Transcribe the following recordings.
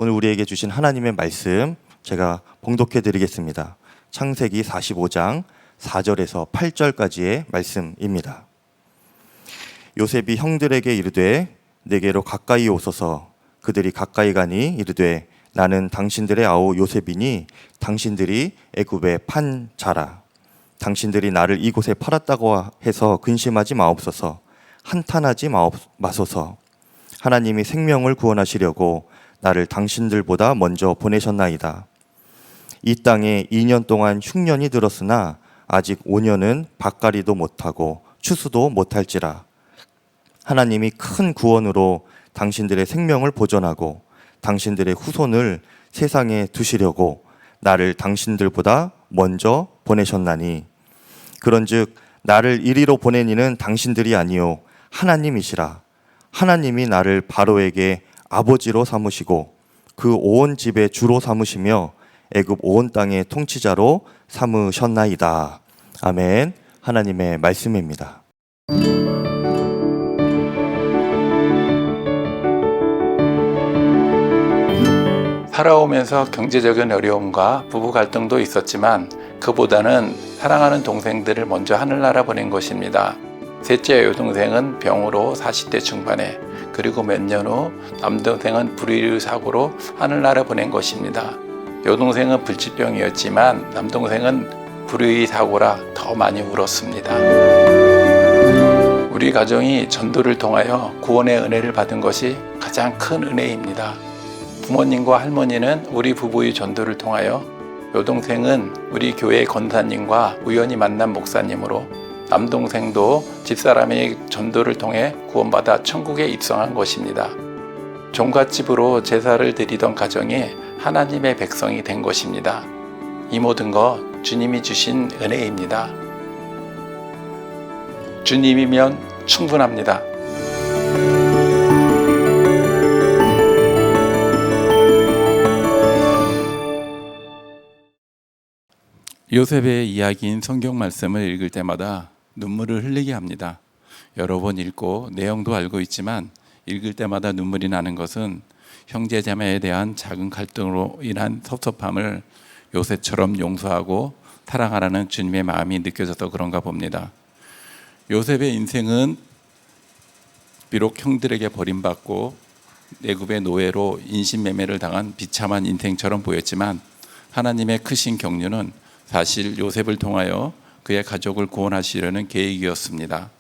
오늘 우리에게 주신 하나님의 말씀 제가 봉독해 드리겠습니다. 창세기 45장 4절에서 8절까지의 말씀입니다. 요셉이 형들에게 이르되 내게로 가까이 오소서. 그들이 가까이 가니 이르되 나는 당신들의 아우 요셉이니 당신들이 애굽에 판 자라. 당신들이 나를 이곳에 팔았다고 해서 근심하지 마옵소서. 한탄하지 마소서. 하나님이 생명을 구원하시려고 나를 당신들보다 먼저 보내셨나이다. 이 땅에 2년 동안 흉년이 들었으나 아직 5년은 밭갈이도 못하고 추수도 못할지라. 하나님이 큰 구원으로 당신들의 생명을 보존하고 당신들의 후손을 세상에 두시려고 나를 당신들보다 먼저 보내셨나니 그런즉 나를 이리로 보낸 이는 당신들이 아니요 하나님이시라. 하나님이 나를 바로에게 아버지로 삼으시고 그 온 집의 주로 삼으시며 애굽 온 땅의 통치자로 삼으셨나이다. 아멘. 하나님의 말씀입니다. 살아오면서 경제적인 어려움과 부부 갈등도 있었지만 그보다는 사랑하는 동생들을 먼저 하늘나라 보낸 것입니다. 셋째 여동생은 병으로 40대 중반에, 그리고 몇 년 후 남동생은 불의의 사고로 하늘나라 보낸 것입니다. 여동생은 불치병이었지만 남동생은 불의의 사고라 더 많이 울었습니다. 우리 가정이 전도를 통하여 구원의 은혜를 받은 것이 가장 큰 은혜입니다. 부모님과 할머니는 우리 부부의 전도를 통하여, 여동생은 우리 교회 권사님과 우연히 만난 목사님으로, 남동생도 집사람의 전도를 통해 구원받아 천국에 입성한 것입니다. 종갓집으로 제사를 드리던 가정이 하나님의 백성이 된 것입니다. 이 모든 것 주님이 주신 은혜입니다. 주님이면 충분합니다. 요셉의 이야기인 성경 말씀을 읽을 때마다 눈물을 흘리게 합니다. 여러 번 읽고 내용도 알고 있지만 읽을 때마다 눈물이 나는 것은 형제자매에 대한 작은 갈등으로 인한 섭섭함을 요셉처럼 용서하고 사랑하라는 주님의 마음이 느껴져서 그런가 봅니다. 요셉의 인생은 비록 형들에게 버림받고 애굽의 노예로 인신매매를 당한 비참한 인생처럼 보였지만 하나님의 크신 경륜은 사실 요셉을 통하여 그의 가족을 구원하시려는 계획이었습니다.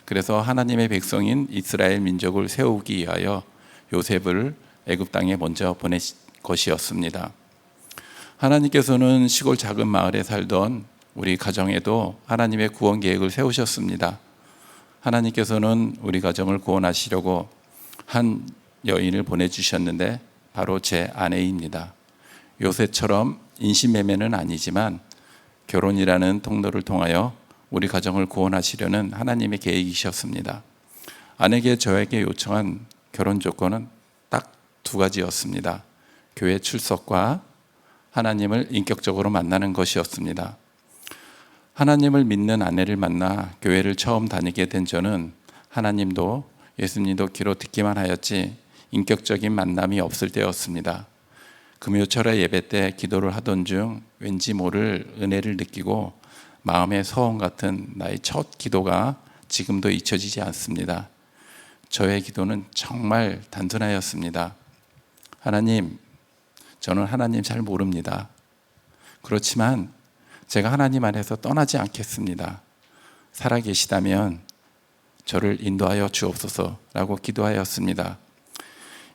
그래서 하나님의 백성인 이스라엘 민족을 세우기 위하여 요셉을 애굽 땅에 먼저 보내신 것이었습니다. 하나님께서는 시골 작은 마을에 살던 우리 가정에도 하나님의 구원 계획을 세우셨습니다. 하나님께서는 우리 가정을 구원하시려고 한 여인을 보내주셨는데 바로 제 아내입니다. 요셉처럼 인신매매는 아니지만 결혼이라는 통로를 통하여 우리 가정을 구원하시려는 하나님의 계획이셨습니다. 아내에게 저에게 요청한 결혼 조건은 딱 두 가지였습니다. 교회 출석과 하나님을 인격적으로 만나는 것이었습니다. 하나님을 믿는 아내를 만나 교회를 처음 다니게 된 저는 하나님도 예수님도 귀로 듣기만 하였지 인격적인 만남이 없을 때였습니다. 금요철의 예배 때 기도를 하던 중 왠지 모를 은혜를 느끼고 마음의 소원 같은 나의 첫 기도가 지금도 잊혀지지 않습니다. 저의 기도는 정말 단순하였습니다. 하나님, 저는 하나님 잘 모릅니다. 그렇지만 제가 하나님 안에서 떠나지 않겠습니다. 살아계시다면 저를 인도하여 주옵소서라고 기도하였습니다.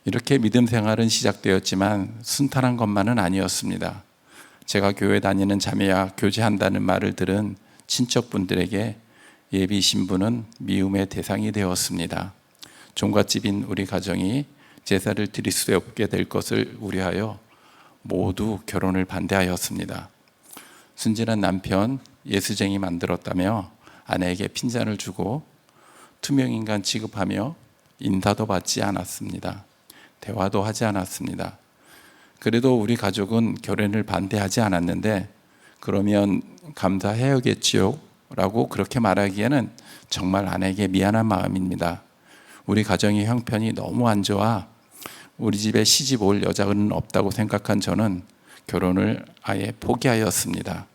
이렇게 믿음 생활은 시작되었지만 순탄한 것만은 아니었습니다. 제가 교회 다니는 자매와 교제한다는 말을 들은 친척분들에게 예비 신부는 미움의 대상이 되었습니다. 종갓집인 우리 가정이 제사를 드릴 수 없게 될 것을 우려하여 모두 결혼을 반대하였습니다. 순진한 남편 예수쟁이 만들었다며 아내에게 핀잔을 주고 투명인간 취급하며 인사도 받지 않았습니다. 대화도 하지 않았습니다. 그래도 우리 가족은 결혼을 반대하지 않았는데 그러면 감사해야겠지요 라고 그렇게 말하기에는 정말 아내에게 미안한 마음입니다. 우리 가정의 형편이 너무 안 좋아 우리 집에 시집 올 여자는 없다고 생각한 저는 결혼을 아예 포기하였습니다.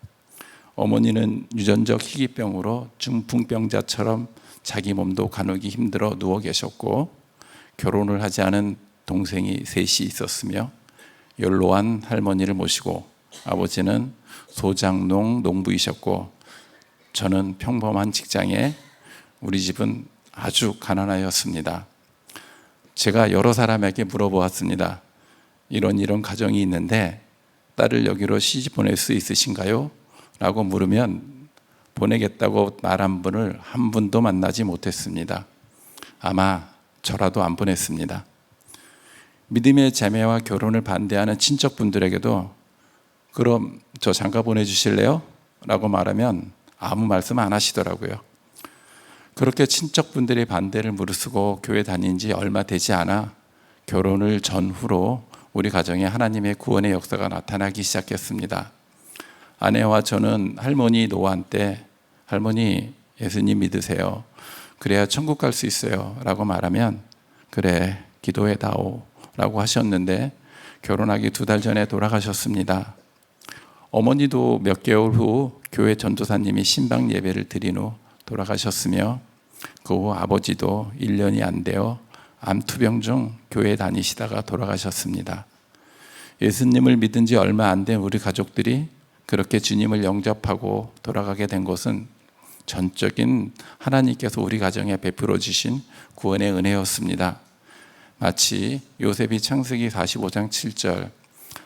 어머니는 유전적 희귀병으로 중풍병자처럼 자기 몸도 가누기 힘들어 누워 계셨고, 결혼을 하지 않은 동생이 셋이 있었으며 연로한 할머니를 모시고, 아버지는 소장농 농부이셨고 저는 평범한 직장에, 우리 집은 아주 가난하였습니다. 제가 여러 사람에게 물어보았습니다. 이런 가정이 있는데 딸을 여기로 시집 보낼 수 있으신가요? 라고 물으면 보내겠다고 말한 분을 한 분도 만나지 못했습니다. 아마 저라도 안 보냈습니다. 믿음의 자매와 결혼을 반대하는 친척분들에게도 그럼 저 장가 보내주실래요? 라고 말하면 아무 말씀 안 하시더라고요. 그렇게 친척분들의 반대를 무릅쓰고 교회 다닌 지 얼마 되지 않아 결혼을 전후로 우리 가정에 하나님의 구원의 역사가 나타나기 시작했습니다. 아내와 저는 할머니 노안 때 할머니 예수님 믿으세요. 그래야 천국 갈 수 있어요. 라고 말하면 그래 기도해 다오 라고 하셨는데 결혼하기 2달 전에 돌아가셨습니다. 어머니도 몇 개월 후 교회 전도사님이 신방 예배를 드린 후 돌아가셨으며 그 후 아버지도 1년이 안 되어 암투병 중 교회 다니시다가 돌아가셨습니다. 예수님을 믿은 지 얼마 안 된 우리 가족들이 그렇게 주님을 영접하고 돌아가게 된 것은 전적인 하나님께서 우리 가정에 베풀어 주신 구원의 은혜였습니다. 마치 요셉이 창세기 45장 7절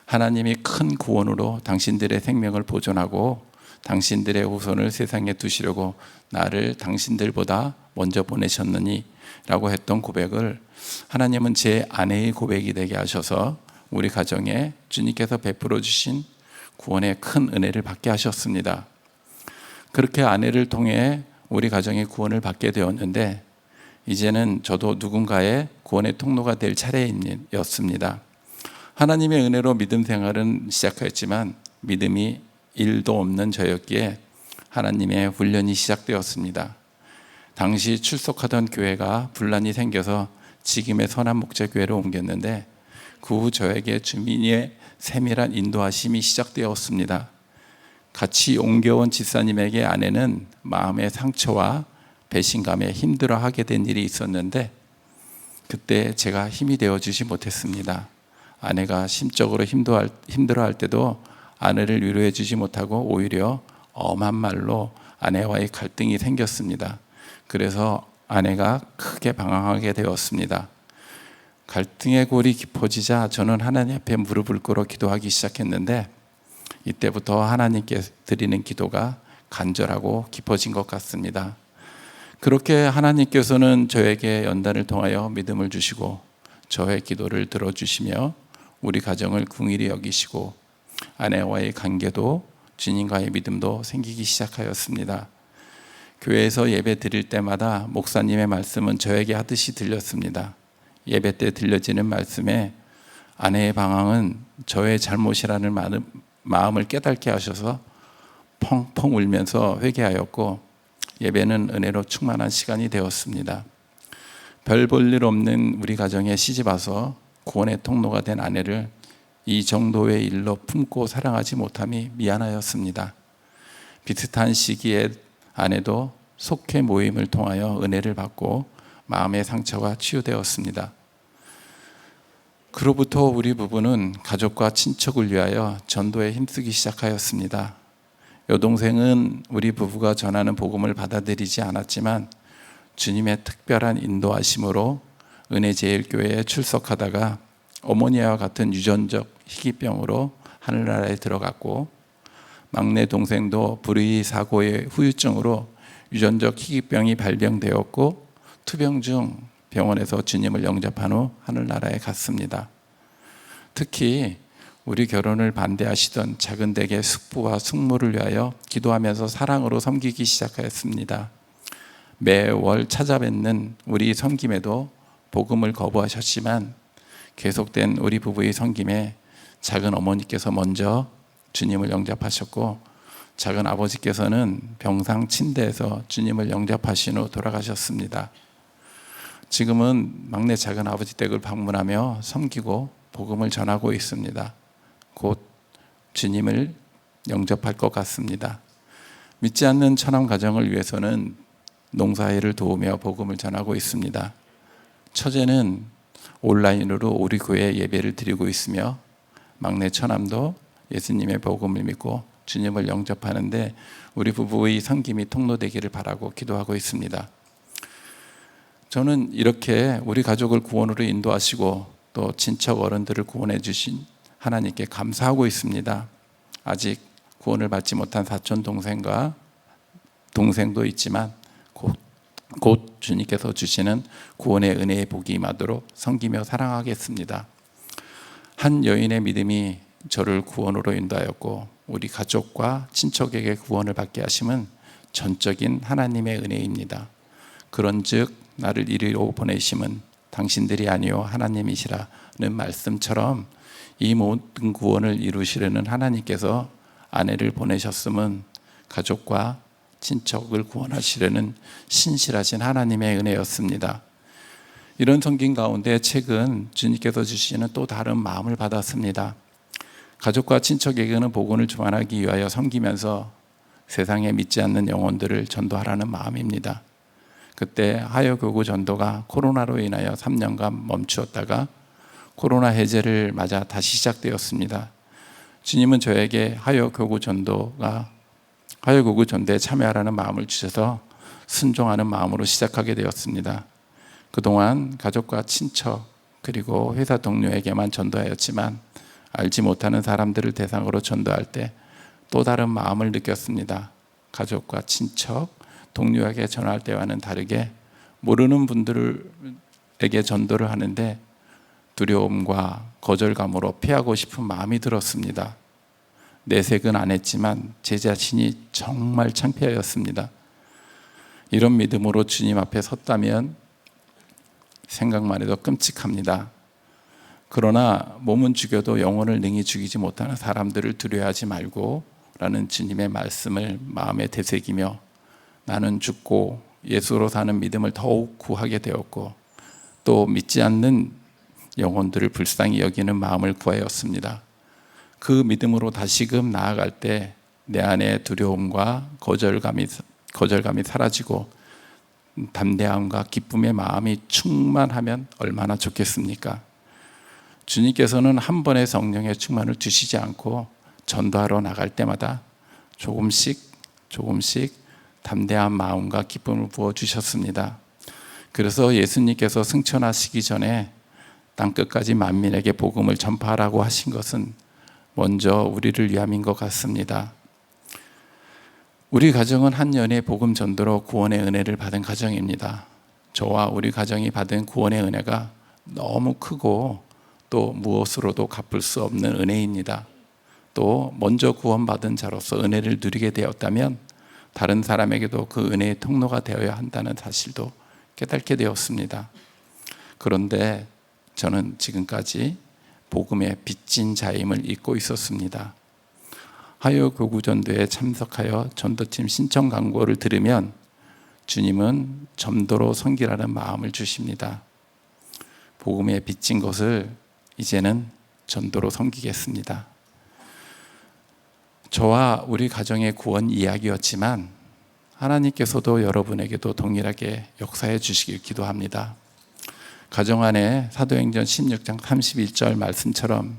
하나님이 큰 구원으로 당신들의 생명을 보존하고 당신들의 후손을 세상에 두시려고 나를 당신들보다 먼저 보내셨느니 라고 했던 고백을 하나님은 제 아내의 고백이 되게 하셔서 우리 가정에 주님께서 베풀어 주신 구원의 큰 은혜를 받게 하셨습니다. 그렇게 아내를 통해 우리 가정의 구원을 받게 되었는데 이제는 저도 누군가의 구원의 통로가 될 차례였습니다. 하나님의 은혜로 믿음 생활은 시작했지만 믿음이 1도 없는 저였기에 하나님의 훈련이 시작되었습니다. 당시 출석하던 교회가 분란이 생겨서 지금의 선한목자교회로 옮겼는데 그 후 저에게 주민의 세밀한 인도하심이 시작되었습니다. 같이 옮겨온 집사님에게 아내는 마음의 상처와 배신감에 힘들어하게 된 일이 있었는데 그때 제가 힘이 되어주지 못했습니다. 아내가 심적으로 힘들어할 때도 아내를 위로해 주지 못하고 오히려 엄한 말로 아내와의 갈등이 생겼습니다. 그래서 아내가 크게 방황하게 되었습니다. 갈등의 골이 깊어지자 저는 하나님 앞에 무릎을 꿇어 기도하기 시작했는데 이때부터 하나님께 드리는 기도가 간절하고 깊어진 것 같습니다. 그렇게 하나님께서는 저에게 연단을 통하여 믿음을 주시고 저의 기도를 들어주시며 우리 가정을 긍휼히 여기시고 아내와의 관계도 주님과의 믿음도 생기기 시작하였습니다. 교회에서 예배 드릴 때마다 목사님의 말씀은 저에게 하듯이 들렸습니다. 예배 때 들려지는 말씀에 아내의 방황은 저의 잘못이라는 마음을 깨닫게 하셔서 펑펑 울면서 회개하였고 예배는 은혜로 충만한 시간이 되었습니다. 별 볼 일 없는 우리 가정에 시집 와서 구원의 통로가 된 아내를 이 정도의 일로 품고 사랑하지 못함이 미안하였습니다. 비슷한 시기에 아내도 속회 모임을 통하여 은혜를 받고 마음의 상처가 치유되었습니다. 그로부터 우리 부부는 가족과 친척을 위하여 전도에 힘쓰기 시작하였습니다. 여동생은 우리 부부가 전하는 복음을 받아들이지 않았지만 주님의 특별한 인도하심으로 은혜제일교회에 출석하다가 어머니와 같은 유전적 희귀병으로 하늘나라에 들어갔고 막내 동생도 불의 사고의 후유증으로 유전적 희귀병이 발병되었고 투병 중 병원에서 주님을 영접한 후 하늘나라에 갔습니다. 특히 우리 결혼을 반대하시던 작은 댁의 숙부와 숙모를 위하여 기도하면서 사랑으로 섬기기 시작하였습니다. 매월 찾아뵙는 우리 섬김에도 복음을 거부하셨지만 계속된 우리 부부의 섬김에 작은 어머니께서 먼저 주님을 영접하셨고 작은 아버지께서는 병상 침대에서 주님을 영접하신 후 돌아가셨습니다. 지금은 막내 작은 아버지 댁을 방문하며 섬기고 복음을 전하고 있습니다. 곧 주님을 영접할 것 같습니다. 믿지 않는 처남 가정을 위해서는 농사일을 도우며 복음을 전하고 있습니다. 처제는 온라인으로 우리 교회 예배를 드리고 있으며 막내 처남도 예수님의 복음을 믿고 주님을 영접하는데 우리 부부의 섬김이 통로되기를 바라고 기도하고 있습니다. 저는 이렇게 우리 가족을 구원으로 인도하시고 또 친척 어른들을 구원해 주신 하나님께 감사하고 있습니다. 아직 구원을 받지 못한 사촌 동생도 있지만 곧 주님께서 주시는 구원의 은혜의 복이 임하도록 섬기며 사랑하겠습니다. 한 여인의 믿음이 저를 구원으로 인도하였고 우리 가족과 친척에게 구원을 받게 하심은 전적인 하나님의 은혜입니다. 그런즉 나를 이리로 보내심은 당신들이 아니요 하나님이시라는 말씀처럼 이 모든 구원을 이루시려는 하나님께서 아내를 보내셨음은 가족과 친척을 구원하시려는 신실하신 하나님의 은혜였습니다. 이런 성경 가운데 최근 주님께서 주시는 또 다른 마음을 받았습니다. 가족과 친척에게는 복음을 전하기 위하여 섬기면서 세상에 믿지 않는 영혼들을 전도하라는 마음입니다. 그때 하여교구 전도가 코로나로 인하여 3년간 멈추었다가 코로나 해제를 맞아 다시 시작되었습니다. 주님은 저에게 하여교구 전도에 참여하라는 마음을 주셔서 순종하는 마음으로 시작하게 되었습니다. 그동안 가족과 친척 그리고 회사 동료에게만 전도하였지만 알지 못하는 사람들을 대상으로 전도할 때 또 다른 마음을 느꼈습니다. 가족과 친척, 동료에게 전할 때와는 다르게 모르는 분들에게 전도를 하는데 두려움과 거절감으로 피하고 싶은 마음이 들었습니다. 내색은 안 했지만 제 자신이 정말 창피하였습니다. 이런 믿음으로 주님 앞에 섰다면 생각만 해도 끔찍합니다. 그러나 몸은 죽여도 영혼을 능히 죽이지 못하는 사람들을 두려워하지 말고 라는 주님의 말씀을 마음에 되새기며 나는 죽고 예수로 사는 믿음을 더욱 구하게 되었고 또 믿지 않는 영혼들을 불쌍히 여기는 마음을 구하였습니다. 그 믿음으로 다시금 나아갈 때 내 안에 두려움과 거절감이 사라지고 담대함과 기쁨의 마음이 충만하면 얼마나 좋겠습니까? 주님께서는 한 번의 성령의 충만을 주시지 않고 전도하러 나갈 때마다 조금씩 담대한 마음과 기쁨을 부어주셨습니다. 그래서 예수님께서 승천하시기 전에 땅끝까지 만민에게 복음을 전파하라고 하신 것은 먼저 우리를 위함인 것 같습니다. 우리 가정은 한 년의 복음 전도로 구원의 은혜를 받은 가정입니다. 저와 우리 가정이 받은 구원의 은혜가 너무 크고 또 무엇으로도 갚을 수 없는 은혜입니다. 또 먼저 구원받은 자로서 은혜를 누리게 되었다면 다른 사람에게도 그 은혜의 통로가 되어야 한다는 사실도 깨닫게 되었습니다. 그런데 저는 지금까지 복음의 빚진 자임을 잊고 있었습니다. 하여교구 전도에 참석하여 전도팀 신청 광고를 들으면 주님은 전도로 섬기라는 마음을 주십니다. 복음에 빚진 것을 이제는 전도로 섬기겠습니다. 저와 우리 가정의 구원 이야기였지만 하나님께서도 여러분에게도 동일하게 역사해 주시길 기도합니다. 가정 안에 사도행전 16장 31절 말씀처럼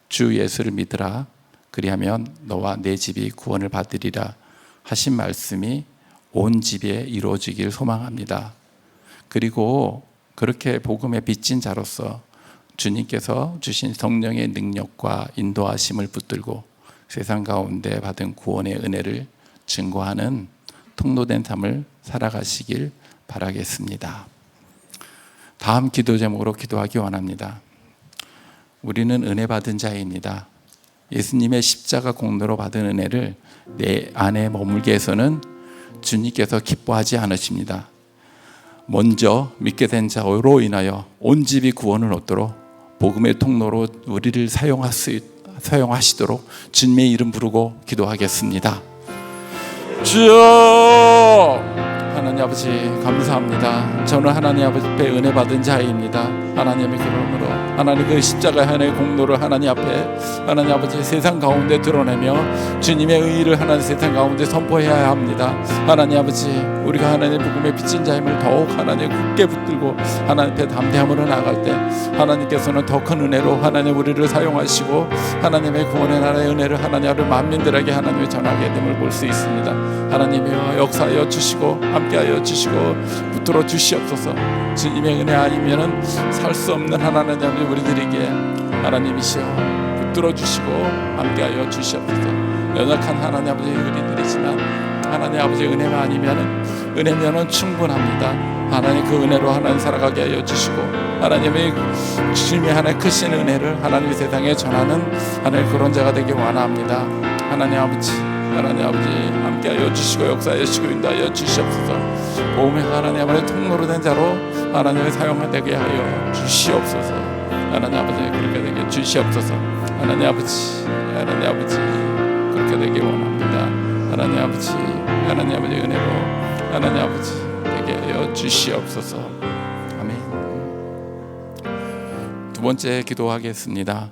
주 예수를 믿으라 그리하면 너와 내 집이 구원을 받으리라 하신 말씀이 온 집에 이루어지길 소망합니다. 그리고 그렇게 복음에 빚진 자로서 주님께서 주신 성령의 능력과 인도하심을 붙들고 세상 가운데 받은 구원의 은혜를 증거하는 통로된 삶을 살아가시길 바라겠습니다. 다음 기도 제목으로 기도하기 원합니다. 우리는 은혜 받은 자입니다. 예수님의 십자가 공로로 받은 은혜를 내 안에 머물게 해서는 주님께서 기뻐하지 않으십니다. 먼저 믿게 된 자로 인하여 온 집이 구원을 얻도록 복음의 통로로 우리를 사용하시도록 주님의 이름 부르고 기도하겠습니다. 주여! 하나님 하나님 아버지 감사합니다. 저는 하나님 아버지 앞에 은혜 받은 자입니다. 하나님의 그러므로 하나님 그 십자가의 하나님의 공로를 하나님 앞에 하나님 아버지 세상 가운데 드러내며 주님의 의의를 하나님 세상 가운데 선포해야 합니다. 하나님 아버지 우리가 하나님의 복음의 빚진 자임을 더욱 하나님 굳게 붙들고 하나님 앞에 담대함으로 나갈 때 하나님께서는 더 큰 은혜로 하나님 우리를 사용하시고 하나님의 구원의 나라의 은혜를 하나님 앞에 만민들에게 하나님의 전하게 됨을 볼 수 있습니다. 하나님이여 역사하여 주시고 함께하여 주시고 붙들어 주시옵소서. 주님의 은혜 아니면은 살 수 없는 하나님 아버지 우리들에게 하나님이시여 붙들어 주시고 함께하여 주시옵소서. 연약한 하나님 아버지 우리들이지만 하나님 아버지 은혜가 아니면은 은혜면은 충분합니다. 하나님 그 은혜로 하나님 살아가게 하여 주시고 하나님의 주님의 하나님 크신 은혜를 하나님의 세상에 전하는 하나님 그런 자가 되길 원합니다. 하나님 아버지 함께하여 주시고 역사하여 주시고 인도하여 주시옵소서. 복음의 하나님 아버지 통로로 된 자로 하나님의 사용되게 하여 주시옵소서. 하나님 아버지 그렇게 되게 주시옵소서. 하나님 아버지 그렇게 되길 원합니다. 하나님 아버지 은혜로 하나님 아버지 되게 하여 주시옵소서. 아멘. 두 번째 기도하겠습니다.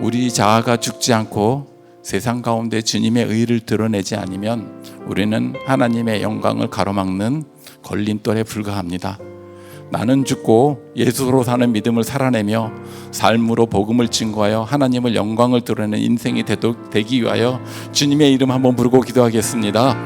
우리 자아가 죽지 않고 세상 가운데 주님의 의를 드러내지 않으면 우리는 하나님의 영광을 가로막는 걸림돌에 불과합니다. 나는 죽고 예수로 사는 믿음을 살아내며 삶으로 복음을 증거하여 하나님을 영광을 드러내는 인생이 되기 위하여 주님의 이름 한번 부르고 기도하겠습니다.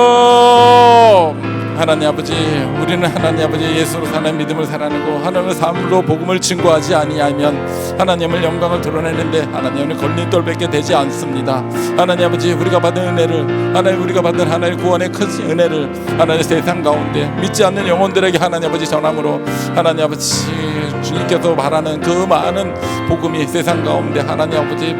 주여! 하나님 아버지 우리는 하나님 아버지 예수로 사는 믿음을 살아내고 하나님의 삶으로 복음을 증거하지 아니하면 하나님을 영광을 드러내는데 하나님은 걸림돌밖에 되지 않습니다. 하나님 아버지 우리가 받은 은혜를 우리가 받은 하나님 구원의 큰 은혜를 하나님 세상 가운데 믿지 않는 영혼들에게 하나님 아버지 전함으로 하나님 아버지 주님께서 바라는 그 많은 복음이 세상 가운데 하나님 아버지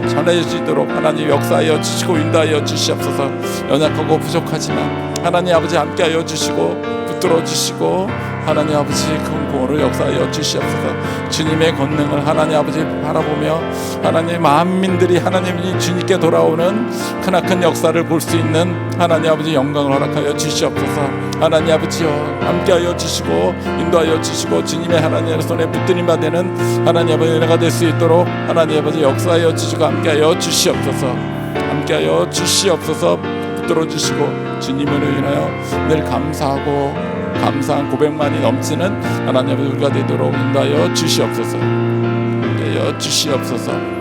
전해지도록 하나님 역사하여 주시고 인도하여 주시옵소서. 연약하고 부족하지만 하나님 아버지 함께하여 주시고 붙들어 주시고 하나님 아버지 큰 구원을 역사하여 주시옵소서. 주님의 권능을 하나님 아버지 바라보며 하나님 만민들이 하나님이 주님께 돌아오는 크나큰 역사를 볼 수 있는 하나님 아버지 영광을 허락하여 주시옵소서. 하나님 아버지여 함께하여 주시고 인도하여 주시고 주님의 하나님의 손에 붙들림 받는 하나님 아버지 은혜가 될 수 있도록 하나님 아버지 역사하여 주시고 함께하여 주시옵소서. 함께하여 주시옵소서. 붙들어 주시고 주님을 인하여 늘 감사한 고백만이 넘치는 하나님 아버지 우리가 되도록 인도하여 주시옵소서. 인도하여 주시옵소서.